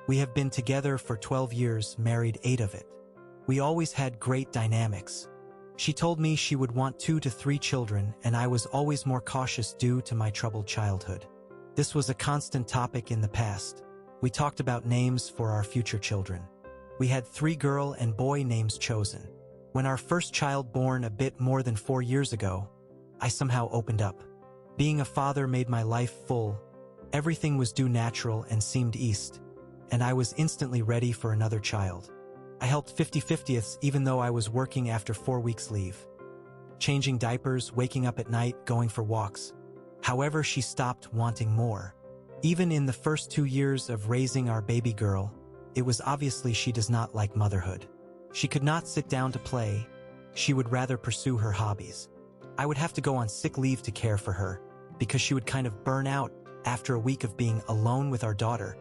We have been together for 12 years, married 8 of it. We always had great dynamics. She told me she would want 2 to 3 children, and I was always more cautious due to my troubled childhood. This was a constant topic in the past. We talked about names for our future children. We had 3 girl and boy names chosen. When our first child born a bit more than 4 years ago, I somehow opened up. Being a father made my life full. Everything was due natural and seemed east, and I was instantly ready for another child. I helped 50/50ths even though I was working after 4 weeks leave. Changing diapers, waking up at night, going for walks. However, she stopped wanting more. Even in the first 2 years of raising our baby girl, it was obviously she does not like motherhood. She could not sit down to play. She would rather pursue her hobbies. I would have to go on sick leave to care for her, because she would kind of burn out after a week of being alone with our daughter.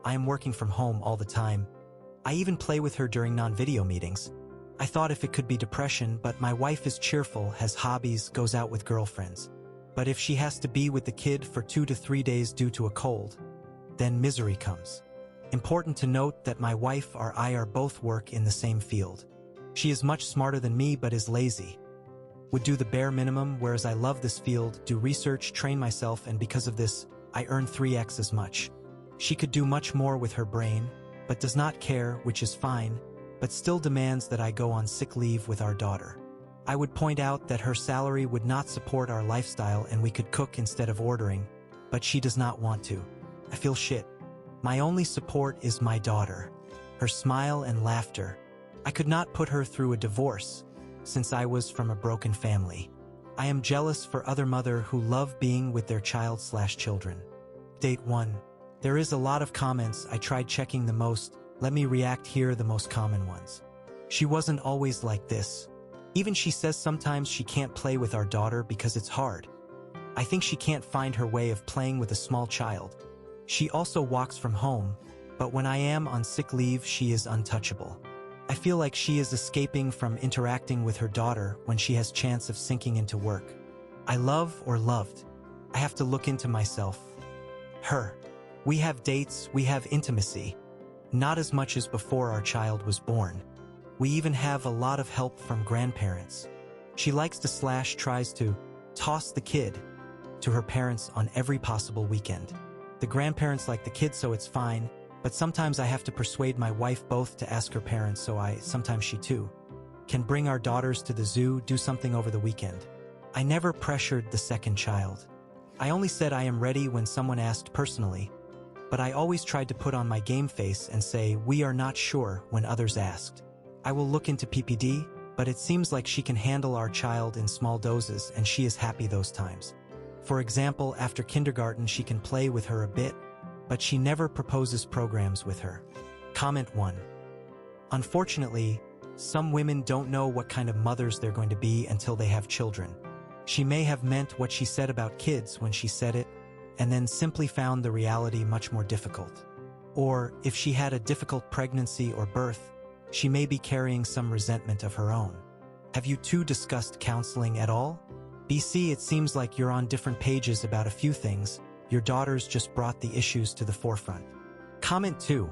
I am working from home all the time. I even play with her during non-video meetings. I thought if it could be depression, but my wife is cheerful, has hobbies, goes out with girlfriends. But if she has to be with the kid for 2 to 3 days due to a cold, then misery comes. Important to note that my wife or I are both work in the same field. She is much smarter than me but is lazy. Would do the bare minimum, whereas I love this field, do research, train myself, and because of this, I earn 3x as much. She could do much more with her brain, but does not care, which is fine, but still demands that I go on sick leave with our daughter. I would point out that her salary would not support our lifestyle and we could cook instead of ordering, but she does not want to. I feel shit. My only support is my daughter, her smile and laughter. I could not put her through a divorce, since I was from a broken family. I am jealous for other mother who love being with their child/children. Date 1. There is a lot of comments. I tried checking the most. Let me react here the most common ones. She wasn't always like this. Even she says sometimes she can't play with our daughter because it's hard. I think she can't find her way of playing with a small child. She also walks from home, but when I am on sick leave she is untouchable. I feel like she is escaping from interacting with her daughter when she has chance of sinking into work. I love or loved. I have to look into myself. Her. We have dates, we have intimacy. Not as much as before our child was born. We even have a lot of help from grandparents. She likes to tries to toss the kid to her parents on every possible weekend. The grandparents like the kid, so it's fine, but sometimes I have to persuade my wife both to ask her parents, so sometimes she too can bring our daughters to the zoo, do something over the weekend. I never pressured the second child. I only said I am ready when someone asked personally, but I always tried to put on my game face and say we are not sure when others asked. I will look into PPD, but it seems like she can handle our child in small doses and she is happy those times. For example, after kindergarten she can play with her a bit, but she never proposes programs with her. Comment 1. Unfortunately, some women don't know what kind of mothers they're going to be until they have children. She may have meant what she said about kids when she said it, and then simply found the reality much more difficult. Or, if she had a difficult pregnancy or birth, she may be carrying some resentment of her own. Have you two discussed counseling at all? BC, it seems like you're on different pages about a few things. Your daughters just brought the issues to the forefront. Comment 2.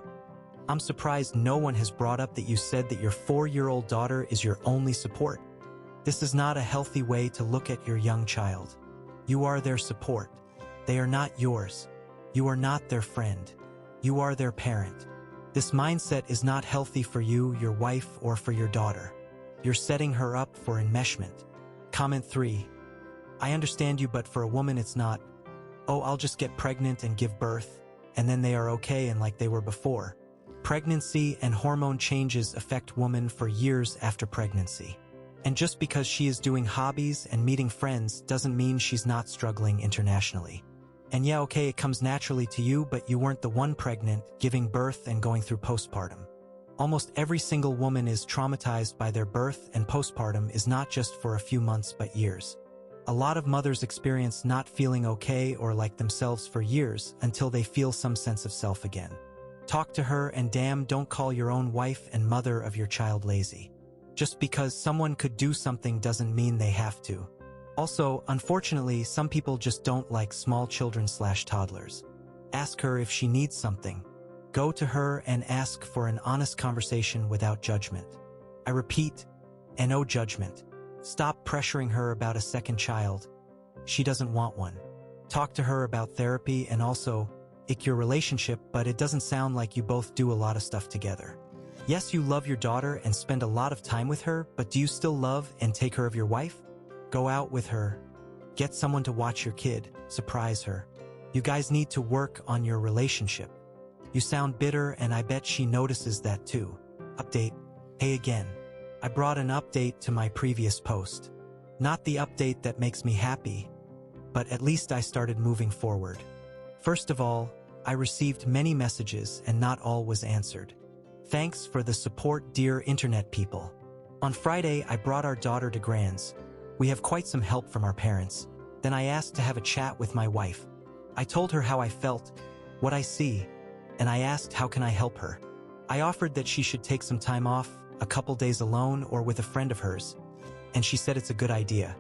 I'm surprised no one has brought up that you said that your 4-year-old daughter is your only support. This is not a healthy way to look at your young child. You are their support. They are not yours. You are not their friend. You are their parent. This mindset is not healthy for you, your wife, or for your daughter. You're setting her up for enmeshment. Comment 3. I understand you, but for a woman it's not, oh, I'll just get pregnant and give birth, and then they are okay and like they were before. Pregnancy and hormone changes affect women for years after pregnancy. And just because she is doing hobbies and meeting friends doesn't mean she's not struggling internationally. And yeah, okay, it comes naturally to you, but you weren't the one pregnant, giving birth and going through postpartum. Almost every single woman is traumatized by their birth, and postpartum is not just for a few months but years. A lot of mothers experience not feeling okay or like themselves for years until they feel some sense of self again. Talk to her, and damn, don't call your own wife and mother of your child lazy. Just because someone could do something doesn't mean they have to. Also, unfortunately, some people just don't like small children/toddlers. Ask her if she needs something. Go to her and ask for an honest conversation without judgment. I repeat, and no judgment. Stop pressuring her about a second child. She doesn't want one. Talk to her about therapy and also, your relationship, but it doesn't sound like you both do a lot of stuff together. Yes, you love your daughter and spend a lot of time with her, but do you still love and take care of your wife? Go out with her. Get someone to watch your kid. Surprise her. You guys need to work on your relationship. You sound bitter and I bet she notices that too. Update. Hey again. I brought an update to my previous post. Not the update that makes me happy, but at least I started moving forward. First of all, I received many messages and not all was answered. Thanks for the support, dear internet people. On Friday, I brought our daughter to Grands. We have quite some help from our parents. Then I asked to have a chat with my wife. I told her how I felt, what I see, and I asked how can I help her. I offered that she should take some time off, a couple days alone or with a friend of hers, and she said it's a good idea.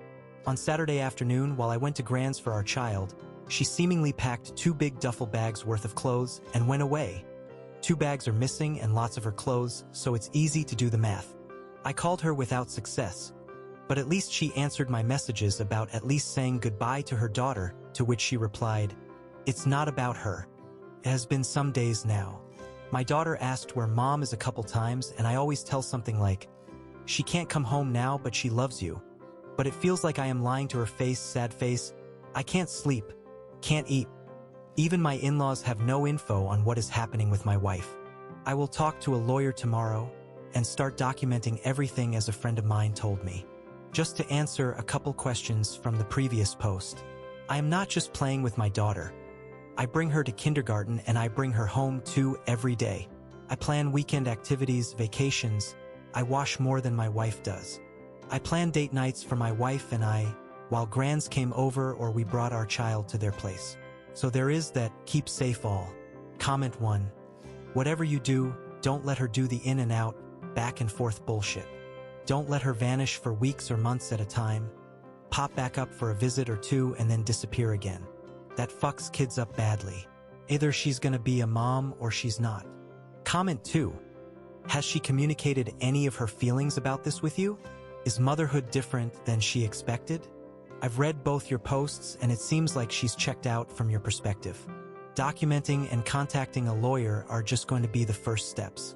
On Saturday afternoon, while I went to Grands for our child, she seemingly packed 2 big duffel bags worth of clothes and went away. 2 bags are missing and lots of her clothes, so it's easy to do the math. I called her without success, but at least she answered my messages about at least saying goodbye to her daughter, to which she replied, "It's not about her. It has been some days now." My daughter asked where mom is a couple times, and I always tell something like, "She can't come home now, but she loves you." But it feels like I am lying to her face, sad face. I can't sleep, can't eat. Even my in-laws have no info on what is happening with my wife. I will talk to a lawyer tomorrow and start documenting everything as a friend of mine told me. Just to answer a couple questions from the previous post. I am not just playing with my daughter. I bring her to kindergarten and I bring her home too every day. I plan weekend activities, vacations. I wash more than my wife does. I plan date nights for my wife and I, while Grands came over or we brought our child to their place. So there is that, keep safe all. Comment 1. Whatever you do, don't let her do the in and out, back and forth bullshit. Don't let her vanish for weeks or months at a time. Pop back up for a visit or 2 and then disappear again. That fucks kids up badly. Either she's gonna be a mom or she's not. Comment 2. Has she communicated any of her feelings about this with you? Is motherhood different than she expected? I've read both your posts and it seems like she's checked out from your perspective. Documenting and contacting a lawyer are just going to be the first steps.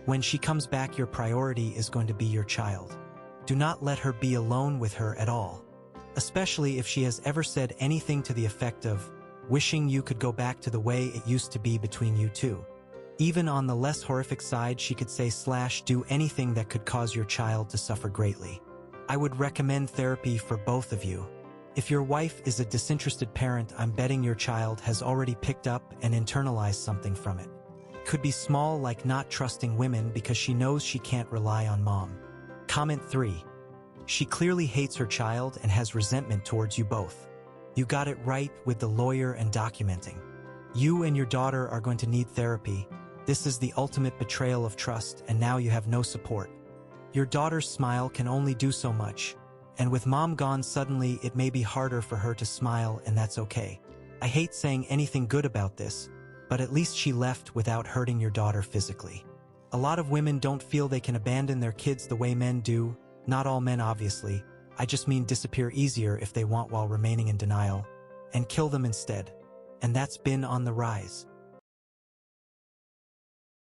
When she comes back, your priority is going to be your child. Do not let her be alone with her at all. Especially if she has ever said anything to the effect of wishing you could go back to the way it used to be between you two. Even on the less horrific side, she could say / do anything that could cause your child to suffer greatly. I would recommend therapy for both of you. If your wife is a disinterested parent, I'm betting your child has already picked up and internalized something from it. Could be small, like not trusting women because she knows she can't rely on mom. Comment 3. She clearly hates her child and has resentment towards you both. You got it right with the lawyer and documenting. You and your daughter are going to need therapy. This is the ultimate betrayal of trust, and now you have no support. Your daughter's smile can only do so much, and with mom gone suddenly, it may be harder for her to smile, and that's okay. I hate saying anything good about this, but at least she left without hurting your daughter physically. A lot of women don't feel they can abandon their kids the way men do. Not all men, obviously. I just mean disappear easier if they want while remaining in denial, and kill them instead. And that's been on the rise.